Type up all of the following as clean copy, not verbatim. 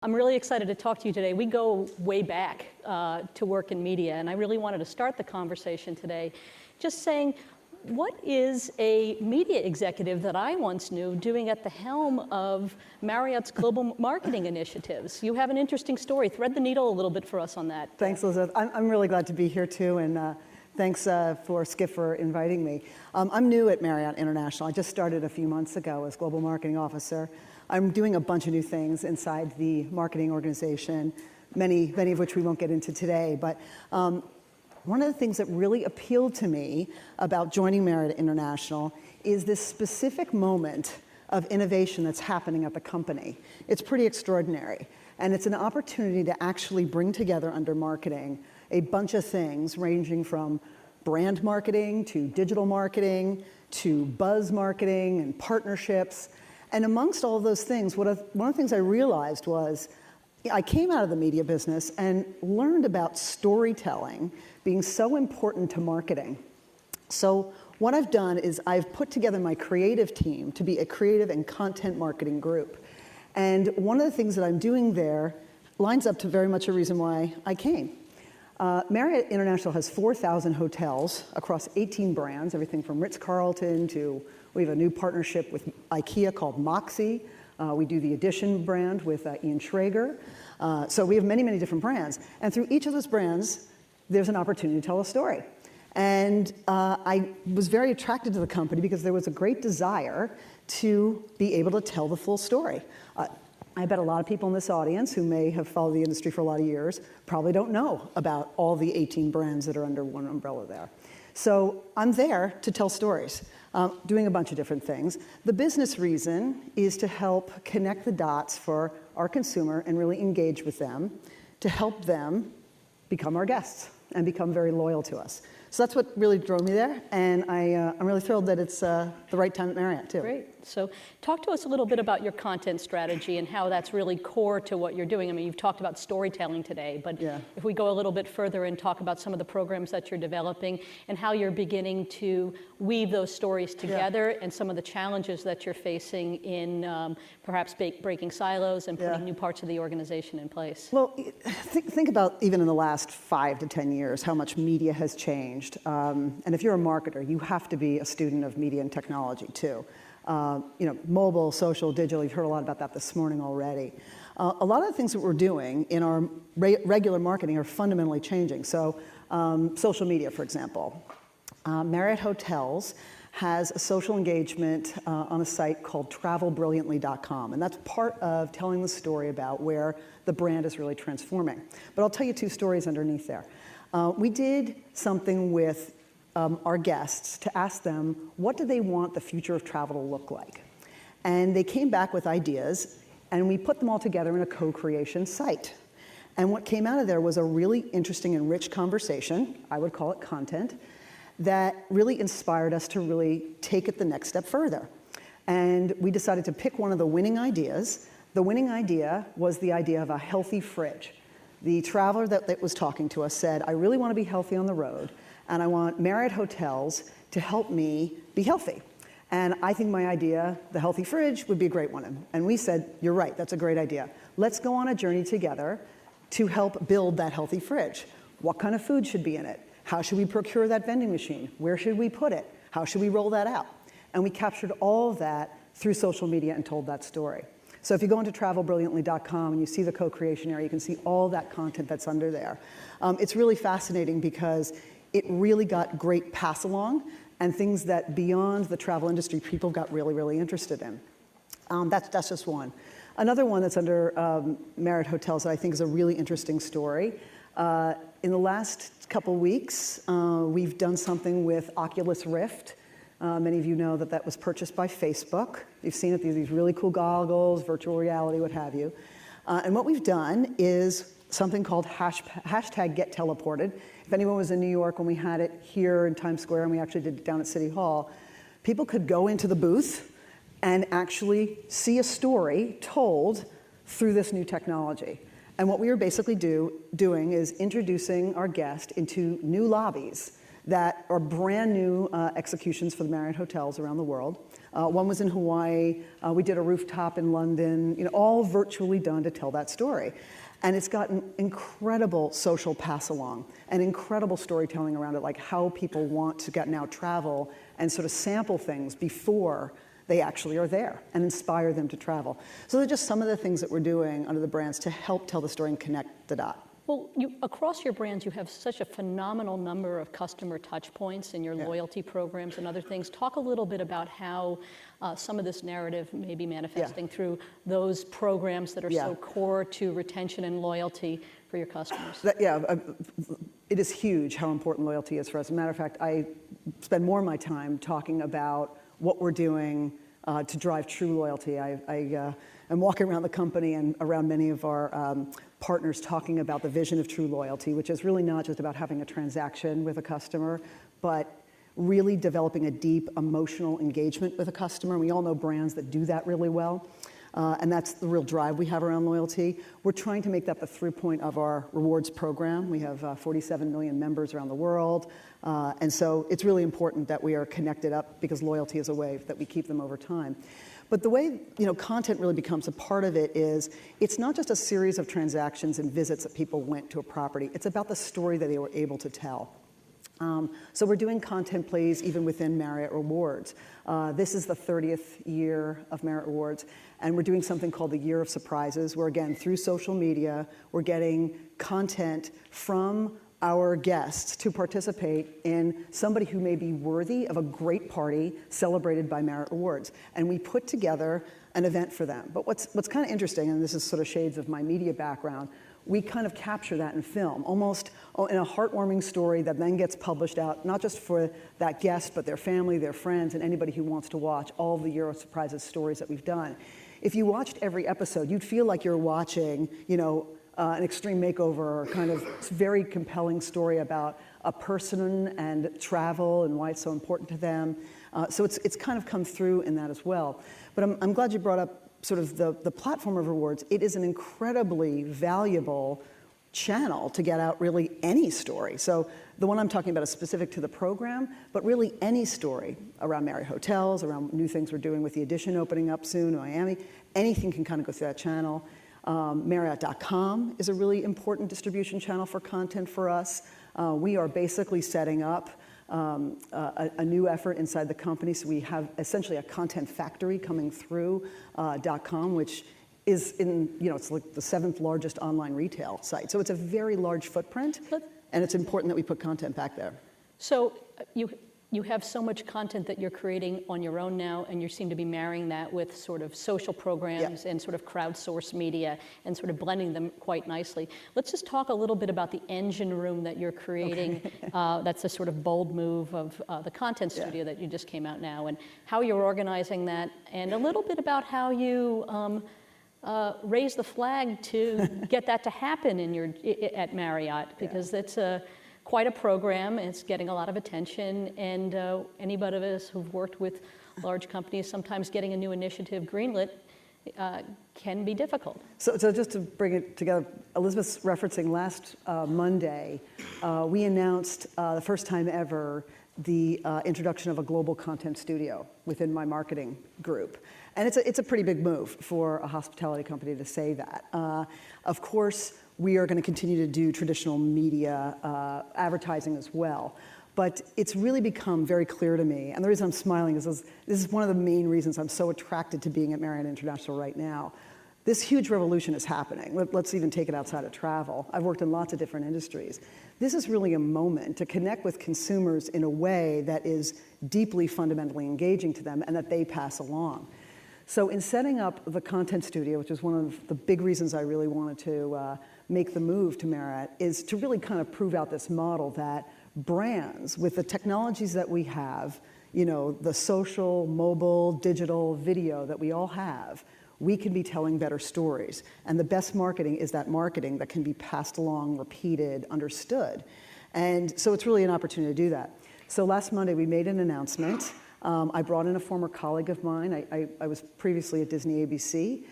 I'm really excited to talk to you today. We go way back to work in media, and I really wanted to start the conversation today just saying, what is a media executive that I once knew doing at the helm of Marriott's global marketing initiatives? You have an interesting story. Thread the needle a little bit for us on that. Thanks, Elizabeth. I'm really glad to be here too, and thanks for Skift for inviting me. I'm new at Marriott International. I just started a few months ago as global marketing officer. I'm doing a bunch of new things inside the marketing organization, many of which we won't get into today. But one of the things that really appealed to me about joining Marriott International is this specific moment of innovation that's happening at the company. It's pretty extraordinary. And it's an opportunity to actually bring together under marketing a bunch of things ranging from brand marketing to digital marketing to buzz marketing and partnerships. And amongst all of those things, one of the things I realized was I came out of the media business and learned about storytelling being so important to marketing. So what I've done is I've put together my creative team to be a creative and content marketing group. And one of the things that I'm doing there lines up to very much a reason why I came. Marriott International has 4,000 hotels across 18 brands, everything from Ritz-Carlton to, we have a new partnership with IKEA called Moxie. We do the Edition brand with Ian Schrager. So we have many different brands. And through each of those brands, there's an opportunity to tell a story. And I was very attracted to the company because there was a great desire to be able to tell the full story. I bet a lot of people in this audience who may have followed the industry for a lot of years probably don't know about all the 18 brands that are under one umbrella there. So I'm there to tell stories, doing a bunch of different things. The business reason is to help connect the dots for our consumer and really engage with them, to help them become our guests and become very loyal to us. So that's what really drove me there, and I'm really thrilled that it's the right time at Marriott, too. Great. So talk to us a little bit about your content strategy and how that's really core to what you're doing. I mean, you've talked about storytelling today, but if we go a little bit further and talk about some of the programs that you're developing and how you're beginning to weave those stories together and some of the challenges that you're facing in perhaps breaking silos and putting new parts of the organization in place. Well, think about even in the last 5 to 10 years how much media has changed. And if you're a marketer, you have to be a student of media and technology, too. Mobile, social, digital, you've heard a lot about that this morning already. A lot of the things that we're doing in our regular marketing are fundamentally changing. So social media, for example. Marriott Hotels has a social engagement on a site called travelbrilliantly.com, and that's part of telling the story about where the brand is really transforming. But I'll tell you 2 stories underneath there. We did something with our guests to ask them what do they want the future of travel to look like. And they came back with ideas, and we put them all together in a co-creation site. And what came out of there was a really interesting and rich conversation, I would call it content, that really inspired us to really take it the next step further. And we decided to pick one of the winning ideas. The winning idea was the idea of a healthy fridge. The traveler that was talking to us said, I really want to be healthy on the road, and I want Marriott Hotels to help me be healthy. And I think my idea, the healthy fridge, would be a great one. And we said, you're right, that's a great idea. Let's go on a journey together to help build that healthy fridge. What kind of food should be in it? How should we procure that vending machine? Where should we put it? How should we roll that out? And we captured all of that through social media and told that story. So if you go into travelbrilliantly.com and you see the co-creation area, you can see all that content that's under there. It's really fascinating because it really got great pass along and things that beyond the travel industry people got really interested in. That's just one. Another one that's under Marriott Hotels that I think is a really interesting story. In the last couple weeks, we've done something with Oculus Rift. Many of you know that was purchased by Facebook. You've seen it, these really cool goggles, virtual reality, what have you. And what we've done is something called hashtag Get Teleported. If anyone was in New York when we had it here in Times Square, and we actually did it down at City Hall, people could go into the booth and actually see a story told through this new technology. And what we were basically doing is introducing our guest into new lobbies that are brand new executions for the Marriott hotels around the world. One was in Hawaii. We did a rooftop in London, all virtually done to tell that story. And it's got an incredible social pass along and incredible storytelling around it, like how people want to get now travel and sort of sample things before they actually are there and inspire them to travel. So they're just some of the things that we're doing under the brands to help tell the story and connect the dot. Well, across your brands, you have such a phenomenal number of customer touch points in your loyalty programs and other things. Talk a little bit about how some of this narrative may be manifesting through those programs that are so core to retention and loyalty for your customers. It is huge how important loyalty is for us. As a matter of fact, I spend more of my time talking about what we're doing to drive true loyalty. I am walking around the company and around many of our partners talking about the vision of true loyalty, which is really not just about having a transaction with a customer, but really developing a deep emotional engagement with a customer. We all know brands that do that really well. And that's the real drive we have around loyalty. We're trying to make that the through point of our rewards program. We have 47 million members around the world. And so it's really important that we are connected up because loyalty is a way that we keep them over time. But the way content really becomes a part of it is it's not just a series of transactions and visits that people went to a property. It's about the story that they were able to tell. So we're doing content plays even within Marriott Rewards. This is the 30th year of Marriott Rewards, and we're doing something called the Year of Surprises, where again, through social media, we're getting content from our guests to participate in somebody who may be worthy of a great party celebrated by Marriott Rewards. And we put together an event for them. But what's kind of interesting, and this is sort of shades of my media background, we kind of capture that in film, almost in a heartwarming story that then gets published out, not just for that guest, but their family, their friends, and anybody who wants to watch all of the Year of Surprises stories that we've done. If you watched every episode, you'd feel like you're watching, an extreme makeover or kind of very compelling story about a person and travel and why it's so important to them. So it's kind of come through in that as well. But I'm glad you brought up sort of the platform of rewards. It is an incredibly valuable channel to get out really any story. So the one I'm talking about is specific to the program, but really any story around Marriott hotels, around new things we're doing with the Edition opening up soon in Miami, anything can kind of go through that channel. Marriott.com is a really important distribution channel for content for us. We are basically setting up a new effort inside the company. So we have essentially a content factory coming through .com, which is it's like the 7th largest online retail site. So it's a very large footprint, and it's important that we put content back there. So you have so much content that you're creating on your own now, and you seem to be marrying that with sort of social programs and sort of crowdsourced media and sort of blending them quite nicely. Let's just talk a little bit about the engine room that you're creating. Okay. That's a sort of bold move of the content studio that you just came out now, and how you're organizing that, and a little bit about how you raise the flag to get that to happen at Marriott, because that's quite a program. It's getting a lot of attention, and anybody of us who've worked with large companies, sometimes getting a new initiative greenlit can be difficult. So just to bring it together, Elizabeth's referencing last Monday, we announced the first time ever the introduction of a global content studio within my marketing group. And it's a pretty big move for a hospitality company to say that. Of course, we are going to continue to do traditional media advertising as well. But it's really become very clear to me, and the reason I'm smiling is this is one of the main reasons I'm so attracted to being at Marriott International right now. This huge revolution is happening. Let's even take it outside of travel. I've worked in lots of different industries. This is really a moment to connect with consumers in a way that is deeply fundamentally engaging to them and that they pass along. So in setting up the content studio, which is one of the big reasons I really wanted to make the move to Marriott, is to really kind of prove out this model that brands, with the technologies that we have, the social, mobile, digital, video that we all have, we can be telling better stories. And the best marketing is that marketing that can be passed along, repeated, understood. And so it's really an opportunity to do that. So last Monday, we made an announcement. I brought in a former colleague of mine. I was previously at Disney ABC.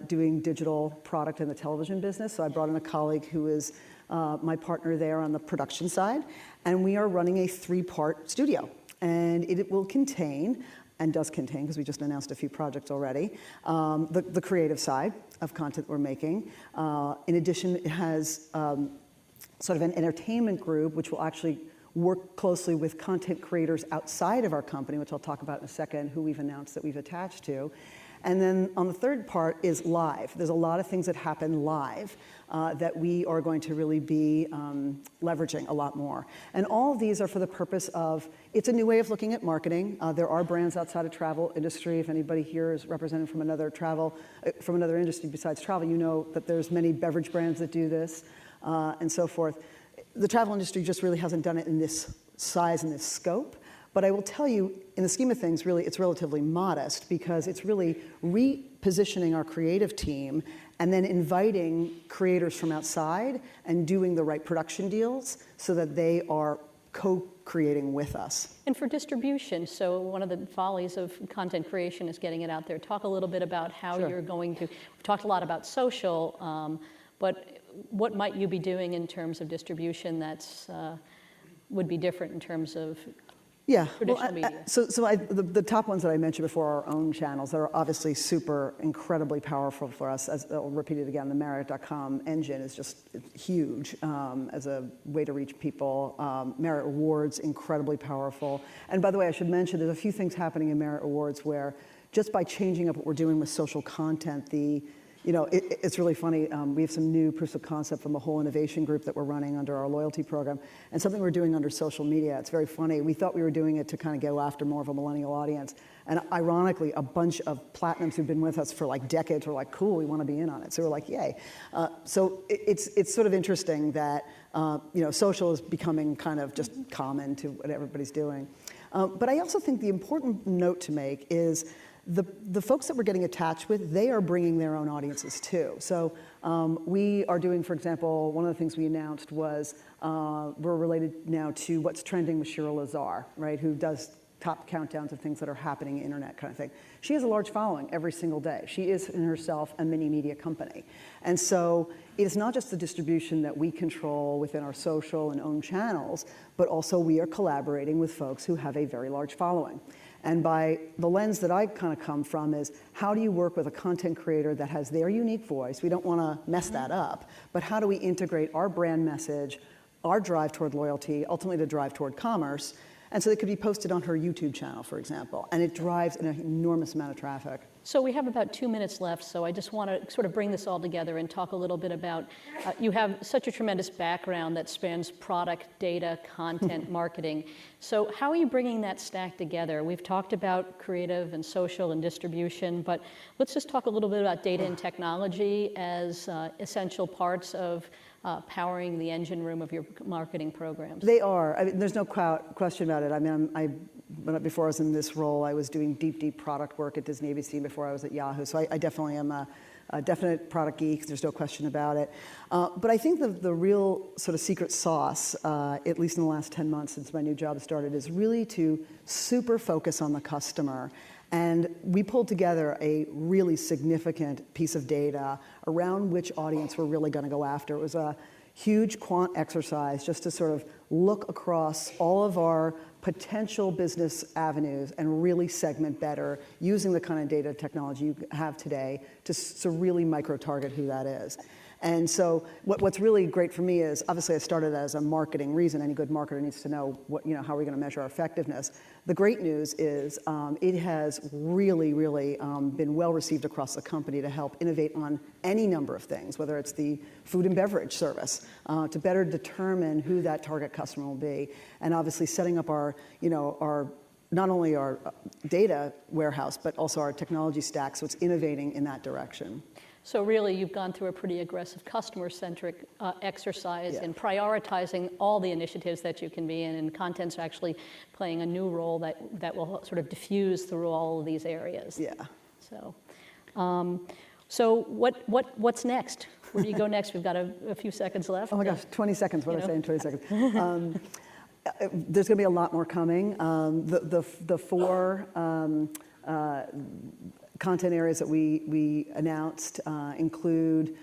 doing digital product in the television business. So I brought in a colleague who is my partner there on the production side, and we are running a 3-part studio. And it will contain, and does contain, because we just announced a few projects already, the creative side of content we're making. In addition, it has sort of an entertainment group, which will actually work closely with content creators outside of our company, which I'll talk about in a second, who we've announced that we've attached to. And then on the third part is live. There's a lot of things that happen live that we are going to really be leveraging a lot more. And all of these are for the purpose of, it's a new way of looking at marketing. There are brands outside of travel industry. If anybody here is represented from another industry besides travel, you know that there's many beverage brands that do this and so forth. The travel industry just really hasn't done it in this size and this scope. But I will tell you, in the scheme of things, really, it's relatively modest because it's really repositioning our creative team and then inviting creators from outside and doing the right production deals so that they are co-creating with us. And for distribution, so one of the follies of content creation is getting it out there. Talk a little bit about how you're going to, we've talked a lot about social, but what might you be doing in terms of distribution that's would be different in terms of traditional media? So the top ones that I mentioned before are our own channels that are obviously super, incredibly powerful for us. As I'll repeat it again, the Marriott.com engine is just huge as a way to reach people. Marriott Rewards, incredibly powerful. And by the way, I should mention there's a few things happening in Marriott Rewards where just by changing up what we're doing with social content, it's really funny. We have some new proofs of concept from a whole innovation group that we're running under our loyalty program, and something we're doing under social media. It's very funny. We thought we were doing it to kind of go after more of a millennial audience, and ironically, a bunch of platinums who've been with us for like decades were like, "Cool, we want to be in on it." So we're like, "Yay!" So it's sort of interesting that social is becoming kind of just common to what everybody's doing. But I also think the important note to make is the folks that we're getting attached with, they are bringing their own audiences too. So we are doing, for example, one of the things we announced was we're related now to what's trending with Shira Lazar, right, who does top countdowns of things that are happening in the internet kind of thing. She has a large following every single day. She is in herself a mini media company. And so it is not just the distribution that we control within our social and own channels, but also we are collaborating with folks who have a very large following. And by the lens that I kind of come from is, how do you work with a content creator that has their unique voice? We don't want to mess that up, but how do we integrate our brand message, our drive toward loyalty, ultimately to drive toward commerce, and so it could be posted on her YouTube channel, for example, and it drives an enormous amount of traffic. So we have about 2 minutes left, so I just want to sort of bring this all together and talk a little bit about, you have such a tremendous background that spans product, data, content, marketing. So how are you bringing that stack together? We've talked about creative and social and distribution, but let's just talk a little bit about data and technology as essential parts of powering the engine room of your marketing programs. They are. I mean, there's no question about it. I mean, before I was in this role, I was doing deep product work at Disney ABC before I was at Yahoo. So I definitely am a definite product geek. There's no question about it. But I think the real sort of secret sauce, at least in the last 10 months since my new job started, is really to super focus on the customer. And we pulled together a really significant piece of data around which audience we're really going to go after. It was a huge quant exercise just to sort of look across all of our potential business avenues and really segment better using the kind of data technology you have today to really micro-target who that is. And so what's really great for me is, obviously I started as a marketing reason. Any good marketer needs to know how are we going to measure our effectiveness. The great news is it has really been well received across the company to help innovate on any number of things, whether it's the food and beverage service, to better determine who that target customer will be, and obviously setting up our not only our data warehouse, but also our technology stack, so it's innovating in that direction. So really, you've gone through a pretty aggressive customer-centric exercise in prioritizing all the initiatives that you can be in, and content's actually playing a new role that will sort of diffuse through all of these areas. Yeah. So what's next? Where do you go next? We've got a few seconds left. Oh my gosh, 20 seconds. What did I say in 20 seconds? There's going to be a lot more coming. The four content areas that we announced include,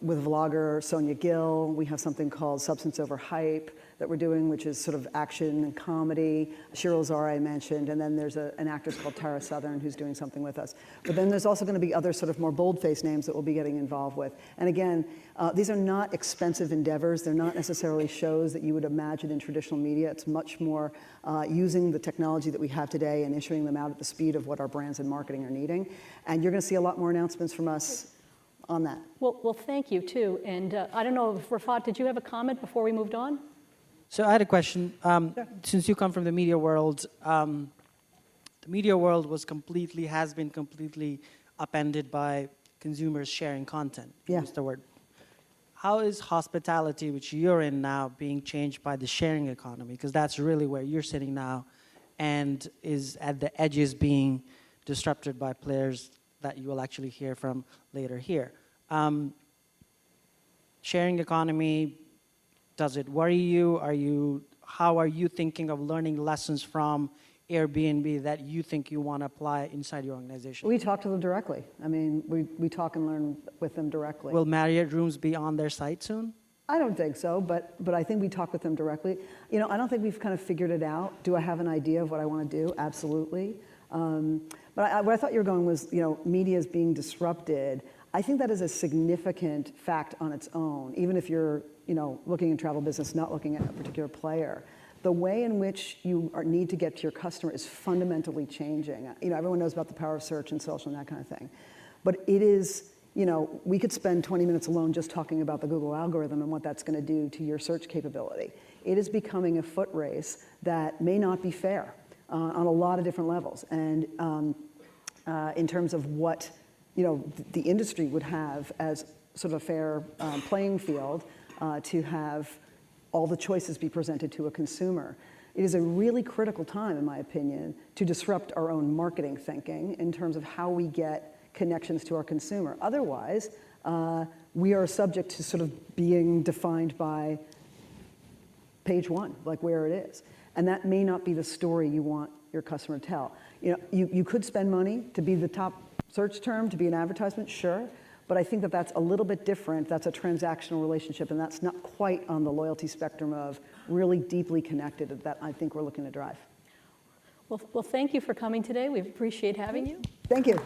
with vlogger Sonia Gill, we have something called Substance Over Hype that we're doing, which is sort of action and comedy. Cheryl Zara I mentioned, and then there's an actress called Tara Southern who's doing something with us. But then there's also going to be other sort of more bold-faced names that we'll be getting involved with. And again, these are not expensive endeavors. They're not necessarily shows that you would imagine in traditional media. It's much more using the technology that we have today and issuing them out at the speed of what our brands and marketing are needing. And you're going to see a lot more announcements from us on that. Well, thank you, too. And I don't know, Rafat, did you have a comment before we moved on? So I had a question. Since you come from the media world has been completely upended by consumers sharing content. Yeah. Use the word. How is hospitality, which you're in now, being changed by the sharing economy? Because that's really where you're sitting now, and is at the edges being disrupted by players that you will actually hear from later here. Sharing economy, does it worry you? How are you thinking of learning lessons from Airbnb that you think you want to apply inside your organization? We talk to them directly. I mean, we talk and learn with them directly. Will Marriott rooms be on their site soon? I don't think so, but I think we talk with them directly. You know, I don't think we've kind of figured it out. Do I have an idea of what I want to do? Absolutely. But what I thought you were going was, you know, media is being disrupted. I think that is a significant fact on its own, even if you're, you know, looking in travel business, not looking at a particular player. The way in which you need to get to your customer is fundamentally changing. You know, everyone knows about the power of search and social and that kind of thing. But it is, you know, we could spend 20 minutes alone just talking about the Google algorithm and what that's going to do to your search capability. It is becoming a foot race that may not be fair on a lot of different levels. And in terms of what, you know, the industry would have as sort of a fair playing field to have all the choices be presented to a consumer. It is a really critical time, in my opinion, to disrupt our own marketing thinking in terms of how we get connections to our consumer. Otherwise, we are subject to sort of being defined by page one, like where it is. And that may not be the story you want your customer to tell. You know, you could spend money to be the top search term, to be an advertisement, sure. But I think that that's a little bit different. That's a transactional relationship, and that's not quite on the loyalty spectrum of really deeply connected that I think we're looking to drive. Well, thank you for coming today. We appreciate having you. Thank you.